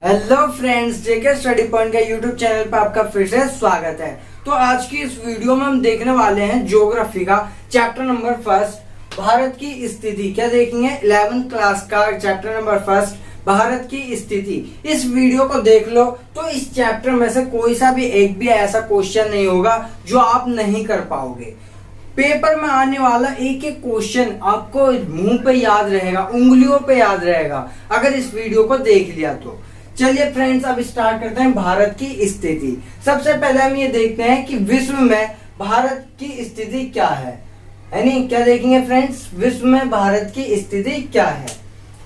Hello friends, जेके study point का YouTube channel पर आपका फिर से स्वागत है। तो आज की इस वीडियो में हम देखने वाले हैं ज्योग्राफी का चैप्टर नंबर फर्स्ट, भारत की स्थिति। क्या देखेंगे? 11th क्लास का चैप्टर नंबर फर्स्ट, भारत की स्थिति। इस वीडियो को देख लो तो इस चैप्टर में से कोई सा भी एक भी ऐसा क्वेश्चन नहीं होगा जो आप नहीं कर पाओगे। पेपर में आने वाला एक एक क्वेश्चन आपको मुंह पे याद रहेगा, उंगलियों पे याद रहेगा अगर इस वीडियो को देख लिया तो। चलिए फ्रेंड्स, अब स्टार्ट करते हैं भारत की स्थिति। सबसे पहले हम ये देखते हैं कि विश्व में भारत की स्थिति क्या है, यानी क्या देखेंगे फ्रेंड्स, विश्व में भारत की स्थिति क्या है।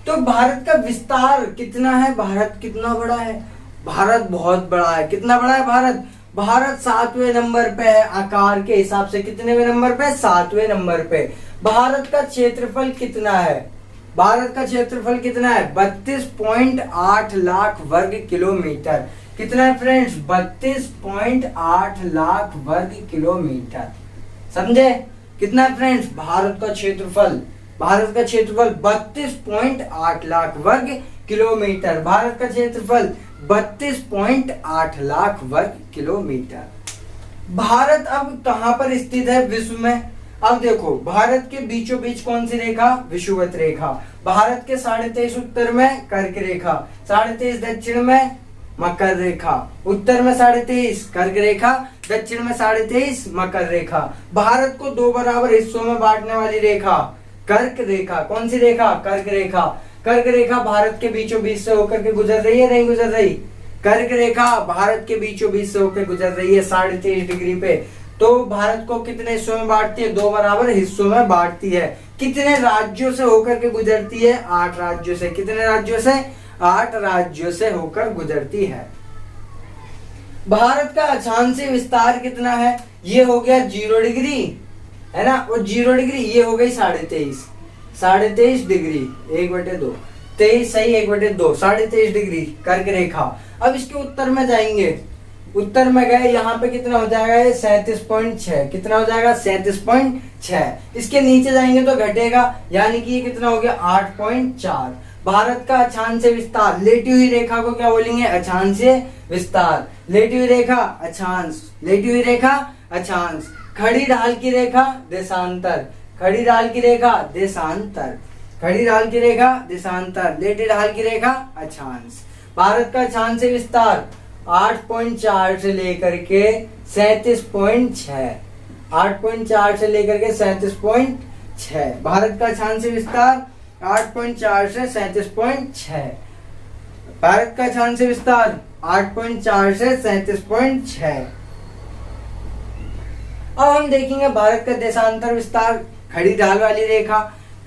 तो भारत का विस्तार कितना है, भारत कितना बड़ा है? भारत बहुत बड़ा है। कितना बड़ा है भारत? भारत 7वें नंबर पे है आकार के हिसाब से। कितने नंबर पे? 7वें नंबर पे। भारत का क्षेत्रफल कितना है? भारत का क्षेत्रफल कितना है? 32.8 लाख वर्ग किलोमीटर। कितना है फ्रेंड्स? 32.8 लाख वर्ग किलोमीटर। समझे? कितना है फ्रेंड्स भारत का क्षेत्रफल? भारत का क्षेत्रफल 32.8 लाख वर्ग किलोमीटर। भारत का क्षेत्रफल 32.8 लाख वर्ग किलोमीटर। भारत अब कहां पर स्थित है विश्व में? अब देखो, भारत के बीचों बीच कौन सी रेखा? विषुवत रेखा। भारत के 23.5 उत्तर में कर्क रेखा, 23.5 दक्षिण में मकर रेखा। उत्तर में 23.5 कर्क रेखा, दक्षिण में 23.5 मकर रेखा। भारत को दो बराबर हिस्सों में बांटने वाली रेखा कर्क रेखा। कौन सी रेखा? कर्क रेखा। कर्क रेखा भारत के बीचों बीच से होकर के गुजर रही है, नहीं गुजर रही? कर्क रेखा भारत के बीचों बीच से होकर गुजर रही है 23.5 डिग्री पे। तो भारत को कितने हिस्सों में बांटती है? दो बराबर हिस्सों में बांटती है। कितने राज्यों से होकर के गुजरती है? 8 राज्यों से। कितने राज्यों से? 8 राज्यों से होकर गुजरती है। भारत का अक्षांशीय विस्तार कितना है? ये हो गया 0 डिग्री, है ना? और 0 डिग्री ये हो गई 23.5 डिग्री, 1/2, 23 सही, 1/2, 23.5 डिग्री कर्क रेखा। अब इसके उत्तर में जाएंगे, उत्तर में गए, यहाँ पे कितना हो जाएगा? ये 37.6। कितना हो जाएगा? 37.6। इसके नीचे जाएंगे तो घटेगा, यानी कि ये कितना हो गया? 8.4। भारत का अक्षांशीय विस्तार, लेटी हुई रेखा को क्या बोलेंगे? अक्षांशीय विस्तार। लेटी हुई रेखा अक्षांश, लेटी हुई रेखा अक्षांश। खड़ी ढाल की रेखा देशांतर, खड़ी ढाल की रेखा देशांतर, खड़ी ढाल की रेखा देशांतर, लेटी ढाल की रेखा अक्षांश। भारत का अक्षांशीय विस्तार 8.4 से लेकर के 37.6, 8.4 से लेकर के 37.6। भारत का अक्षांशीय विस्तार 8.4 से 37.6। भारत का अक्षांशीय विस्तार 8.4 से 37.6। अब हम देखेंगे भारत का देशांतर विस्तार। खड़ी ढाल वाली रेखा,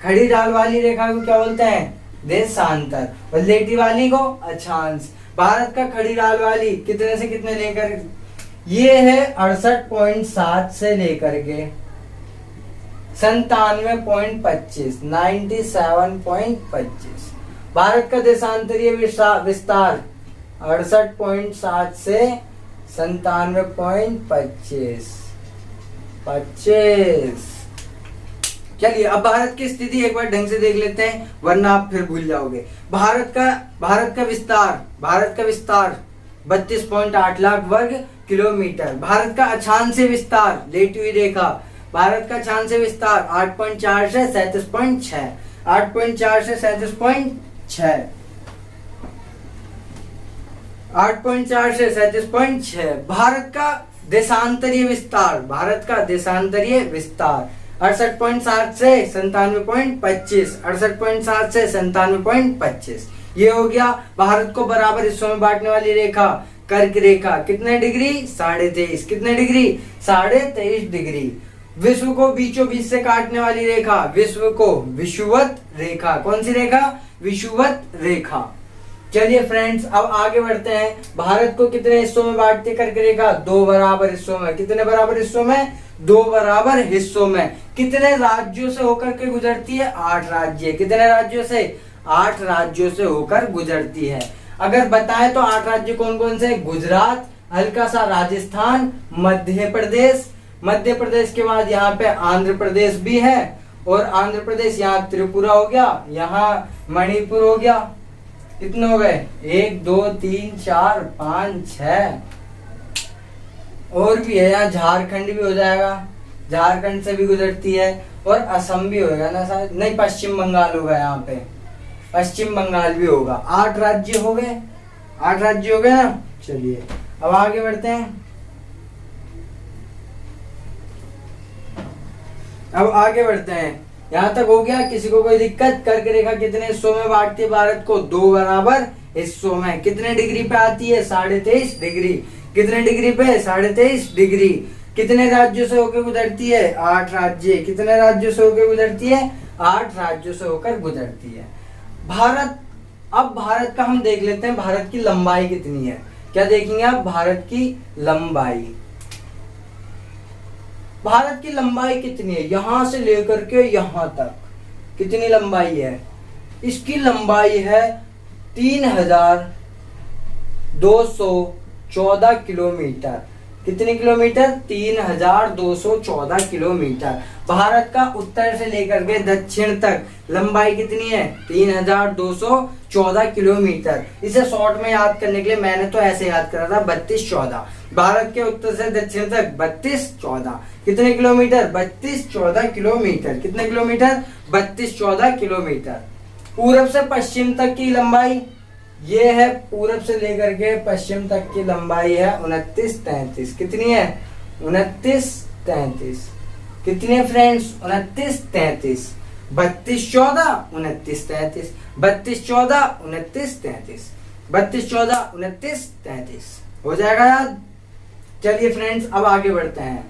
खड़ी ढाल वाली रेखा को क्या बोलते हैं? देशांतर। और लेटी वाली को अक्षांश। भारत का खड़ी ढाल वाली कितने से कितने लेकर? ये है 68.7 से लेकर के 97.25, 97.25। भारत का देशांतरीय विस्तार 68.7 से 97.25, 25। चलिए अब भारत की स्थिति एक बार ढंग से देख लेते हैं, वरना आप फिर भूल जाओगे। भारत का विस्तार 32.8 लाख वर्ग किलोमीटर। भारत का अक्षांशीय विस्तार, लेटी हुई रेखा, भारत का अक्षांशीय विस्तार 8.4 से 37.6, 8.4 से 37.6, 8.4 से 37.6। भारत का देशांतरीय विस्तार, भारत का देशांतरीय विस्तार 68.7 से 97.25, 68.7 से 97.25। ये हो गया भारत को बराबर हिस्सों में बांटने वाली रेखा कर्क रेखा। कितने डिग्री? 23.5। कितने डिग्री? 23.5 डिग्री। विश्व को बीचों बीच से काटने वाली रेखा, विश्व को विषुवत रेखा। कौन सी रेखा? विषुवत रेखा। चलिए फ्रेंड्स, अब आगे बढ़ते हैं। भारत को कितने हिस्सों में बांटती कर्क रेखा? दो बराबर हिस्सों में। कितने बराबर हिस्सों में? दो बराबर हिस्सों में। कितने राज्यों से होकर के गुजरती है? 8 राज्य। कितने राज्यों से? 8 राज्यों से होकर गुजरती है। अगर बताएं तो 8 राज्य कौन कौन से? गुजरात, हल्का सा राजस्थान, मध्य प्रदेश, मध्य प्रदेश के बाद यहाँ पे आंध्र प्रदेश भी है, और आंध्र प्रदेश यहाँ त्रिपुरा हो गया, यहाँ मणिपुर हो गया, कितने हो गए? 1 2 3 4 5 6। और भी है, यहाँ झारखंड भी हो जाएगा, झारखंड से भी गुजरती है, और असम भी होगा ना शायद, नहीं पश्चिम बंगाल होगा, यहाँ पे पश्चिम बंगाल भी होगा। 8 राज्य हो गए, 8 राज्य हो गए ना। चलिए अब आगे बढ़ते हैं। अब आगे बढ़ते हैं, यहाँ तक हो गया? किसी को कोई दिक्कत? कर्क रेखा कितने हिस्सों में बांटती है भारत को? 2 बराबर हिस्सों में। कितने डिग्री पे आती है? 23.5 डिग्री। कितने डिग्री पे? 23.5 डिग्री। कितने राज्यों से होकर गुजरती है? 8 राज्य। कितने राज्यों से होकर गुजरती है? 8 राज्यों से होकर गुजरती है भारत। अब भारत का हम देख लेते हैं, भारत की लंबाई कितनी है। क्या देखेंगे आप? भारत की लंबाई। भारत की लंबाई कितनी है? यहां से लेकर के यहां तक कितनी लंबाई है? इसकी लंबाई है 3214 किलोमीटर। कितने किलोमीटर? 3214 किलोमीटर। भारत का उत्तर से लेकर के दक्षिण तक लंबाई कितनी है? 3214 किलोमीटर। इसे शॉर्ट में याद करने के लिए मैंने तो ऐसे याद करा था 3214। भारत के उत्तर से दक्षिण तक 3214 कितने किलोमीटर? 3214 किलोमीटर। कितने किलोमीटर? 3214 किलोमीटर। पूरब से पश्चिम तक की लंबाई ये है, पूरब से लेकर के पश्चिम तक की लंबाई है 2933। कितनी है? 2933। कितनी है फ्रेंड्स? 2933। 3214 2933। 3214 2933। 3214 2933 हो जाएगा याद? चलिए फ्रेंड्स अब आगे बढ़ते हैं।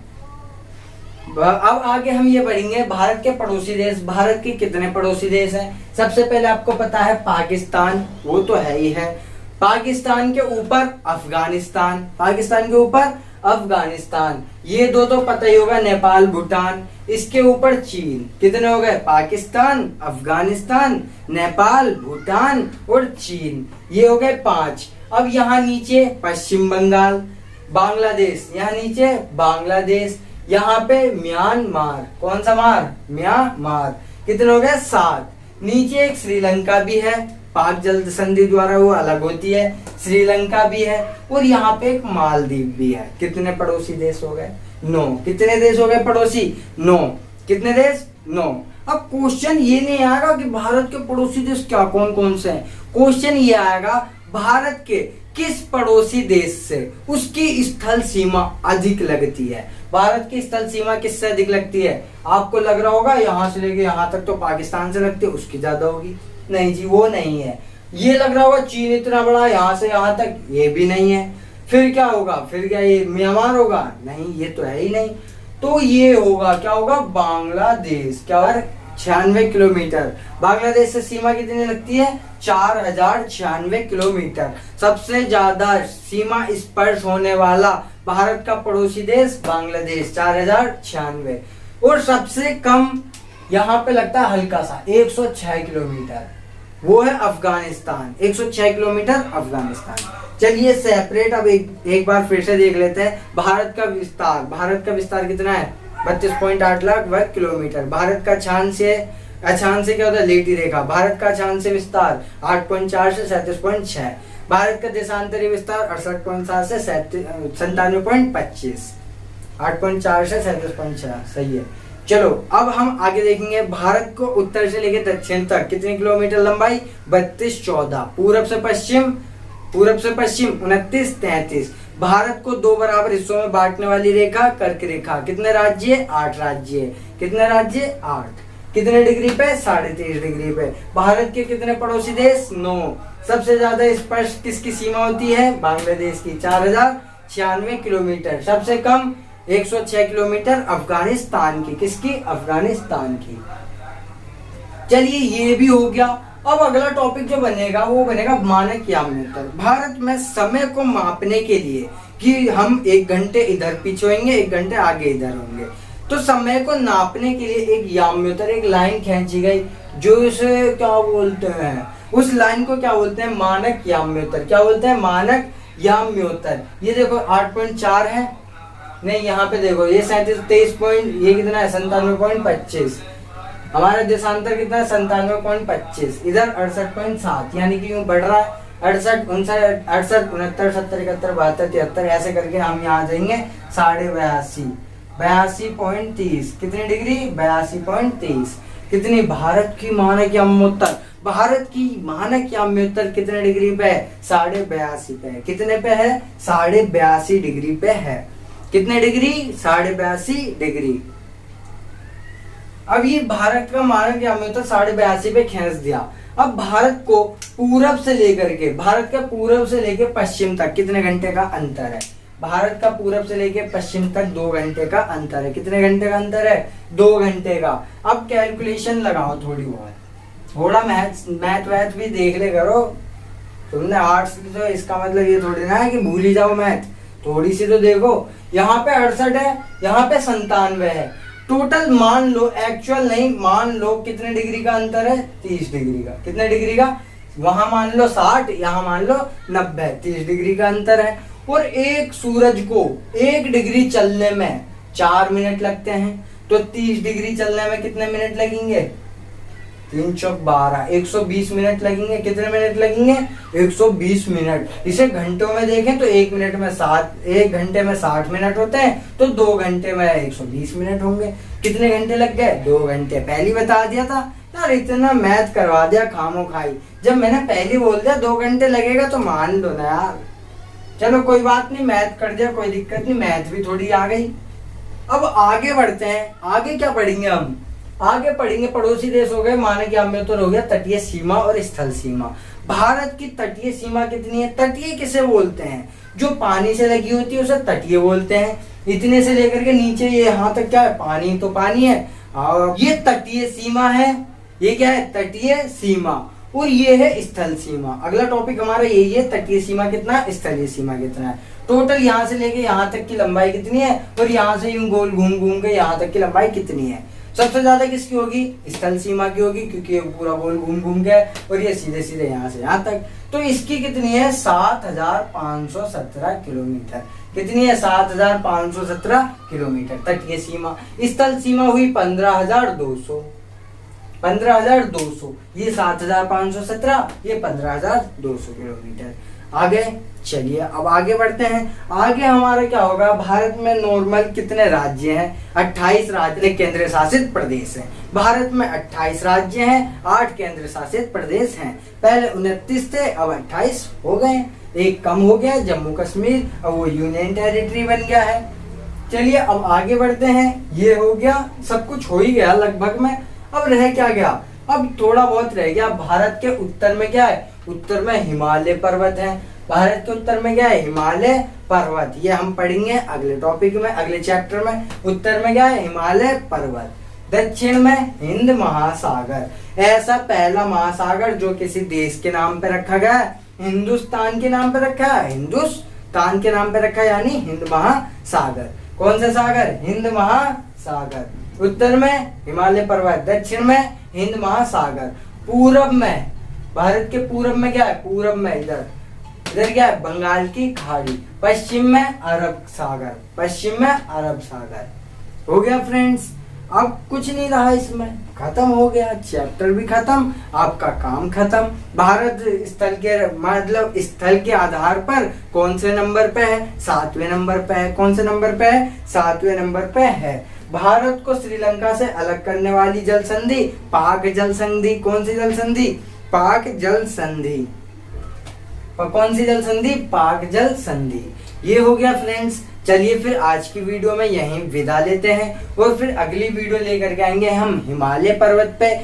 अब आगे हम ये पढ़ेंगे भारत के पड़ोसी देश। भारत के कितने पड़ोसी देश हैं? सबसे पहले आपको पता है पाकिस्तान, वो तो है ही है। पाकिस्तान के ऊपर अफगानिस्तान, पाकिस्तान के ऊपर अफगानिस्तान, ये दो तो पता ही होगा, नेपाल भूटान। इसके ऊपर चीन। कितने हो गए? पाकिस्तान, अफगानिस्तान, नेपाल, भूटान और चीन, ये हो गए 5। अब यहाँ नीचे पश्चिम बंगाल, बांग्लादेश, यहाँ नीचे बांग्लादेश, यहाँ पे म्यांमार। कौन सा मार? म्यांमार। कितने हो गए? 7। नीचे एक श्रीलंका भी है, पाक जल संधि द्वारा वो अलग होती है, श्रीलंका भी है, और यहाँ पे एक मालदीव भी है। कितने पड़ोसी देश हो गए? 9। कितने देश हो गए पड़ोसी? 9। कितने देश? 9। अब क्वेश्चन ये नहीं आएगा कि भारत के पड़ोसी देश क्या कौन कौन से हैं। क्वेश्चन ये आएगा भारत के किस पड़ोसी देश से उसकी स्थल सीमा अधिक लगती है। भारत की स्थल सीमा किससे अधिक लगती है? आपको लग रहा होगा यहाँ से लेके यहाँ तक तो पाकिस्तान से लगती है, उसकी ज्यादा होगी। नहीं जी, वो नहीं है। ये लग रहा होगा चीन इतना बड़ा, यहाँ से यहाँ तक, ये भी नहीं है। फिर क्या होगा? फिर क्या ये म्यांमार होगा? नहीं, ये तो है ही नहीं। तो ये होगा, क्या होगा? बांग्लादेश। क्या होगा? 96 किलोमीटर। बांग्लादेश से सीमा कितनी लगती है? 4096 किलोमीटर। सबसे ज्यादा सीमा स्पर्श होने वाला भारत का पड़ोसी देश बांग्लादेश, 4096। और सबसे कम यहाँ पे लगता है हल्का सा 106 किलोमीटर, वो है अफगानिस्तान। 106 किलोमीटर अफगानिस्तान। चलिए सेपरेट अब एक बार फिर से देख लेते हैं भारत का विस्तार। भारत का विस्तार कितना है? 32.8 लाख वर्ग किलोमीटर। भारत का अक्षांश से क्या होता है? लेटी रेखा। भारत का अक्षांश से विस्तार 8.4 से 37.6। भारत का देशांतरी विस्तार 68.7 से 97.25। 8.4 से 37.6 सही है। चलो अब हम आगे देखेंगे भारत को उत्तर से लेकर दक्षिण तक कितने किलोमीटर लंबाई? 3214। पूरब से पश्चिम 2933। भारत को 2 बराबर हिस्सों में बांटने वाली रेखा कर्क रेखा। कितने राज्य? 8 राज्य। कितने राज्य? 8। कितने डिग्री पे? 23.5 डिग्री पे। भारत के कितने पड़ोसी देश? 9। सबसे ज्यादा स्पर्श किसकी सीमा होती है? बांग्लादेश की, 4096 किलोमीटर। सबसे कम 106 किलोमीटर अफगानिस्तान की। किसकी? अफगानिस्तान की। चलिए ये भी हो गया। अब अगला टॉपिक जो बनेगा वो बनेगा मानक याम्योत्तर। भारत में समय को मापने के लिए कि हम 1 घंटे इधर पीछे होंगे, 1 घंटे आगे इधर होंगे, तो समय को नापने के लिए एक याम्योत्तर, एक लाइन खींची गई, जो उसे क्या बोलते हैं? उस लाइन को क्या बोलते हैं? मानक याम्योत्तर। क्या बोलते हैं? मानक याम्योत्तर। ये देखो 8.4 है, नहीं यहाँ पे देखो ये 37 23 पॉइंट, ये कितना है? 97.25। हमारा देशांतर कितना है 97.25, इधर 68.7, यानी कि यूं बढ़ रहा है 68, 59, 68, 69, 70, 71, 72, 73, ऐसे करके हम यहाँ जाएंगे 82.5, 82.30, कितनी डिग्री 82.30। कितनी भारत की मानक याम्योत्तर, भारत की मानक याम्योत्तर कितने डिग्री पे है 82.5 पे है। कितने पे है 82.5 डिग्री पे है। कितने डिग्री 82.5 डिग्री। अब ये भारत का मानक याम्योत्तर 82.5 पे खींच दिया। अब भारत को पूरब से लेकर के, भारत का पूरब से लेकर पश्चिम तक कितने घंटे का अंतर है। भारत का पूरब से लेके पश्चिम तक 2 घंटे का अंतर है। कितने घंटे का अंतर है 2 घंटे का। अब कैलकुलेशन लगाओ थोड़ी बहुत, थोड़ा मैथ वैथ भी देख ले करो। तुमने आर्ट्स तो इसका मतलब ये थोड़ी ना है कि भूल ही जाओ मैथ, थोड़ी सी तो देखो। यहाँ पे 68 है, यहाँ पे 97 है। टोटल मान लो, एक्चुअल नहीं, मान लो कितने डिग्री का अंतर है 30 डिग्री का। कितने डिग्री का, वहां मान लो 60, यहाँ मान लो 90, 30 डिग्री का अंतर है। और एक सूरज को 1 डिग्री चलने में 4 मिनट लगते हैं, तो 30 डिग्री चलने में कितने मिनट लगेंगे 3 चौक 12, 120 मिनट लगेंगे। कितने मिनट लगेंगे 120 मिनट। इसे घंटों में देखें तो 1 घंटे में 60 मिनट होते हैं, तो 2 घंटे में 120 मिनट होंगे। कितने घंटे लग गए 2 घंटे। पहले बता दिया था यार, इतना मैथ करवा दिया खामो खाई। जब मैंने पहले बोल दिया 2 घंटे लगेगा तो मान लो ना यार। चलो कोई बात नहीं, मैथ कर दिया, कोई दिक्कत नहीं, मैथ भी थोड़ी आ गई। अब आगे बढ़ते हैं। आगे क्या पढ़ेंगे हम, आगे पढ़ेंगे पड़ोसी देश हो गए, मानक याम्योत्तर हो गया तटीय सीमा और स्थल सीमा। भारत की तटीय सीमा कितनी है। तटीय किसे बोलते हैं, जो पानी से लगी होती है उसे तटीय बोलते हैं। इतने से लेकर के नीचे ये यहाँ तक क्या है, पानी तो पानी है। और ये तटीय सीमा है, ये क्या है तटीय सीमा। और ये है स्थल सीमा। अगला टॉपिक हमारा यही है, तटीय सीमा कितना है, स्थलीय सीमा कितना है। टोटल यहाँ से लेके यहाँ तक की लंबाई कितनी है, और यहाँ से यूं गोल घूम घूम के यहाँ तक की लंबाई कितनी है। सबसे ज्यादा किसकी होगी, स्थल सीमा की होगी, क्योंकि ये पूरा गोल घूम घूम के और ये सीधे सीधे यहाँ से यहाँ तक। तो इसकी कितनी है 7517 किलोमीटर। कितनी है 7517 किलोमीटर तटीय सीमा। स्थल सीमा हुई 15,200। 15,200, ये 7,517, ये 15,200 किलोमीटर। आगे चलिए अब आगे बढ़ते हैं। आगे हमारा क्या होगा, भारत में नॉर्मल कितने राज्य हैं 28 राज्य केंद्र शासित प्रदेश हैं। भारत में 28 राज्य हैं, 8 केंद्र शासित प्रदेश हैं। पहले 29 थे, अब 28 हो गए। एक कम हो गया जम्मू कश्मीर, अब वो यूनियन टेरिटरी बन गया है। चलिए अब आगे बढ़ते हैं। ये हो गया, सब कुछ हो ही गया लगभग में। अब रह क्या गया, अब थोड़ा बहुत रह गया। भारत के उत्तर में क्या है, उत्तर में हिमालय पर्वत है। भारत के उत्तर में क्या है, हिमालय पर्वत। ये हम पढ़ेंगे अगले टॉपिक में, अगले चैप्टर में। उत्तर में क्या है, हिमालय पर्वत। दक्षिण में हिंद महासागर। ऐसा पहला महासागर जो किसी देश के नाम पे रखा गया है, हिंदुस्तान के नाम पे रखा है, हिंदुस्तान के नाम पे रखा है, यानी हिंद महासागर। कौन सा सागर, हिंद महासागर। उत्तर में हिमालय पर्वत, दक्षिण में हिंद महासागर। पूरब में, भारत के पूरब में क्या है, पूरब में इधर क्या है, बंगाल की खाड़ी। पश्चिम में अरब सागर, पश्चिम में अरब सागर। हो गया फ्रेंड्स, अब कुछ नहीं रहा इसमें, खत्म हो गया, चैप्टर भी खत्म, आपका काम खत्म। भारत स्थल के मतलब स्थल के आधार पर कौन से नंबर पे है, 7वें नंबर पे है। कौन से नंबर पे है, 7वें नंबर पे है। भारत को श्रीलंका से अलग करने वाली जल संधि पाक जल संधि। कौन सी जल संधि, पाक जल संधि। कौन सी जल संधि, पाक जल संधि। ये हो गया फ्रेंड्स। चलिए फिर आज की वीडियो में यहीं विदा लेते हैं, और फिर अगली वीडियो लेकर के आएंगे हम हिमालय पर्वत पे।